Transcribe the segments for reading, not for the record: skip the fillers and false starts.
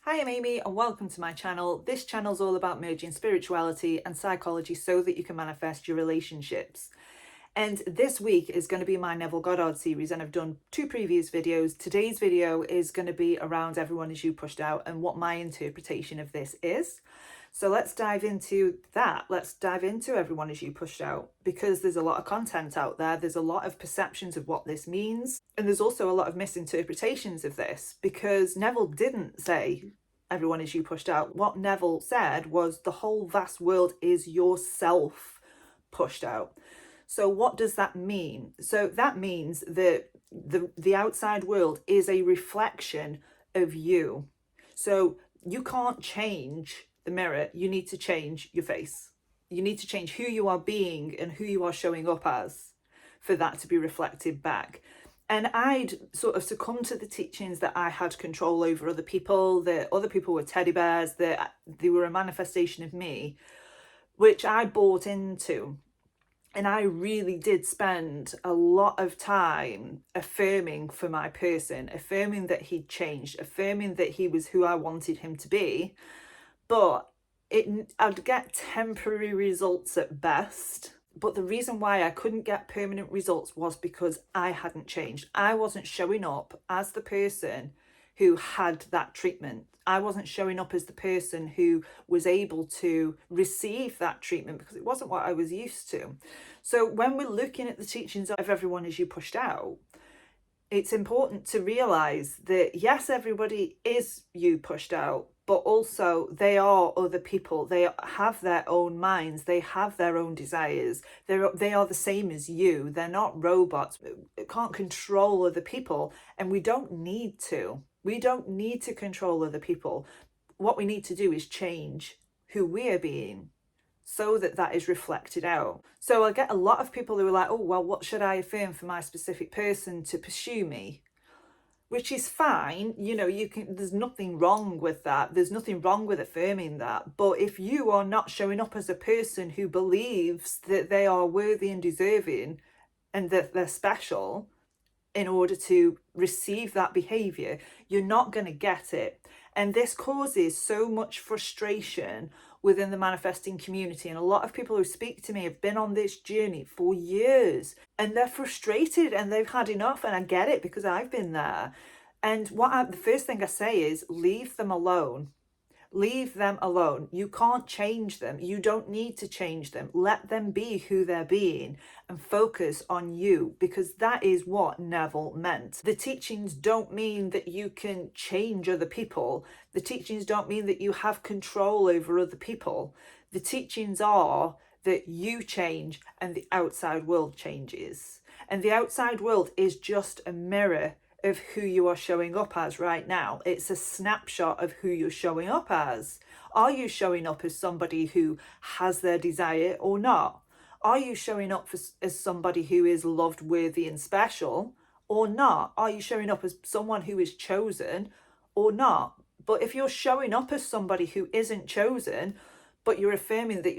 Hi, I'm Amy and welcome to my channel. This channel is all about merging spirituality and psychology so that you can manifest your relationships. And this week is going to be my Neville Goddard series, and I've done two previous videos. Today's video is going to be around Everyone Is You Pushed Out and what my interpretation of this is. So let's dive into that. Let's dive into Everyone Is You Pushed Out, because there's a lot of content out there. There's a lot of perceptions of what this means. And there's also a lot of misinterpretations of this, because Neville didn't say everyone is you pushed out. What Neville said was the whole vast world is yourself pushed out. So what does that mean? So that means that the outside world is a reflection of you. So you can't change the mirror. You need to change your face. You need to change who you are being and who you are showing up as for that to be reflected back. And I'd sort of succumbed to the teachings that I had control over other people, that other people were teddy bears, that they were a manifestation of me, which I bought into. And I really did spend a lot of time affirming for my person, affirming that he'd changed, affirming that he was who I wanted him to be. But I'd get temporary results at best. But the reason why I couldn't get permanent results was because I hadn't changed. I wasn't showing up as the person who had that treatment. I wasn't showing up as the person who was able to receive that treatment, because it wasn't what I was used to. So when we're looking at the teachings of Everyone Is You Pushed Out, it's important to realize that yes, everybody is you pushed out, but also they are other people. They have their own minds. They have their own desires. They are the same as you. They're not robots. We can't control other people, and we don't need to. We don't need to control other people. What we need to do is change who we are being, so that is reflected out. So I get a lot of people who are like, oh, well, what should I affirm for my specific person to pursue me? Which is fine. There's nothing wrong with that. There's nothing wrong with affirming that. But if you are not showing up as a person who believes that they are worthy and deserving and that they're special in order to receive that behavior, you're not going to get it. And this causes so much frustration within the manifesting community. And a lot of people who speak to me have been on this journey for years, and they're frustrated and they've had enough. And I get it, because I've been there. And the first thing I say is leave them alone. Leave them alone. You can't change them. You don't need to change them. Let them be who they're being and focus on you, because that is what Neville meant. The teachings don't mean that you can change other people. The teachings don't mean that you have control over other people. The teachings are that you change and the outside world changes. And the outside world is just a mirror of who you are showing up as right now. It's a snapshot of who you're showing up as. Are you showing up as somebody who has their desire or not? Are you showing up as somebody who is loved, worthy and special or not? Are you showing up as someone who is chosen or not? But if you're showing up as somebody who isn't chosen, but you're affirming that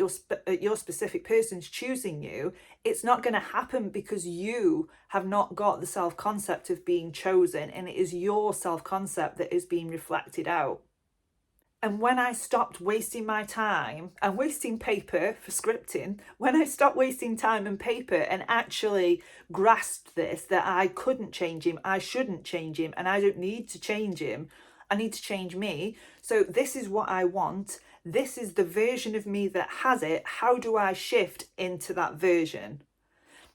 your specific person's choosing you, it's not going to happen, because you have not got the self-concept of being chosen, and it is your self-concept that is being reflected out. And when I stopped wasting my time and wasting paper for scripting, when I stopped wasting time and paper and actually grasped this, that I couldn't change him, I shouldn't change him, and I don't need to change him, I need to change me. So this is what I want. This is the version of me that has it. How do I shift into that version?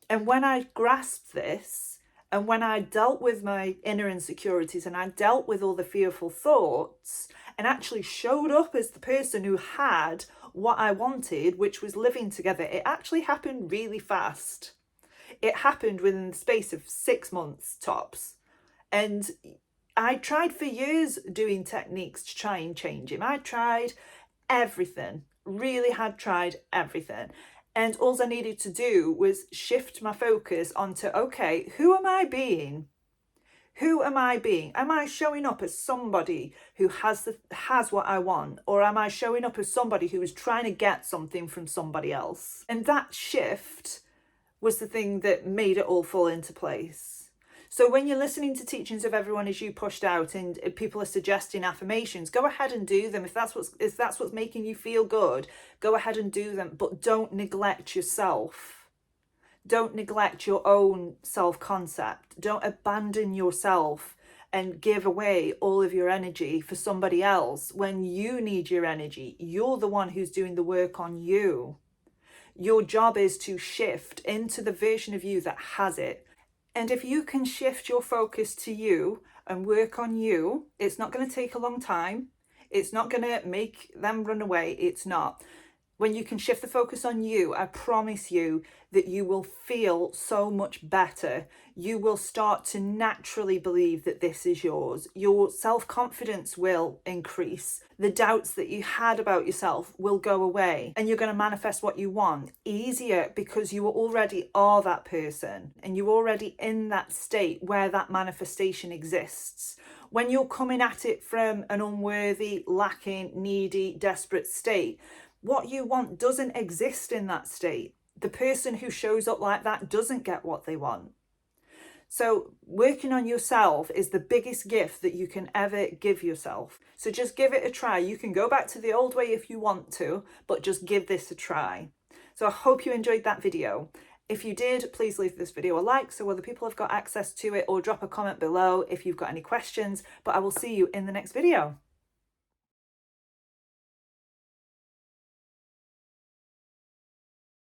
And when I grasped this, and when I dealt with my inner insecurities, and I dealt with all the fearful thoughts, and actually showed up as the person who had what I wanted, which was living together, it actually happened really fast. It happened within the space of 6 months tops. And I tried for years doing techniques to try and change him. I tried everything, really had tried everything. And all I needed to do was shift my focus onto, okay, who am I being? Who am I being? Am I showing up as somebody who has what I want? Or am I showing up as somebody who is trying to get something from somebody else? And that shift was the thing that made it all fall into place. So when you're listening to teachings of Everyone Is You pushed out and people are suggesting affirmations, go ahead and do them. If that's what's making you feel good, go ahead and do them, but don't neglect yourself. Don't neglect your own self-concept. Don't abandon yourself and give away all of your energy for somebody else when you need your energy. You're the one who's doing the work on you. Your job is to shift into the version of you that has it. And if you can shift your focus to you and work on you, it's not going to take a long time. It's not going to make them run away. It's not. When you can shift the focus on you, I promise you that you will feel so much better. You will start to naturally believe that this is yours. Your self-confidence will increase. The doubts that you had about yourself will go away, and you're going to manifest what you want easier because you already are that person and you're already in that state where that manifestation exists. When you're coming at it from an unworthy, lacking, needy, desperate state, what you want doesn't exist in that state. The person who shows up like that doesn't get what they want. So working on yourself is the biggest gift that you can ever give yourself. So just give it a try. You can go back to the old way if you want to, but just give this a try. So I hope you enjoyed that video. If you did, please leave this video a like so other people have got access to it, or drop a comment below if you've got any questions. But I will see you in the next video.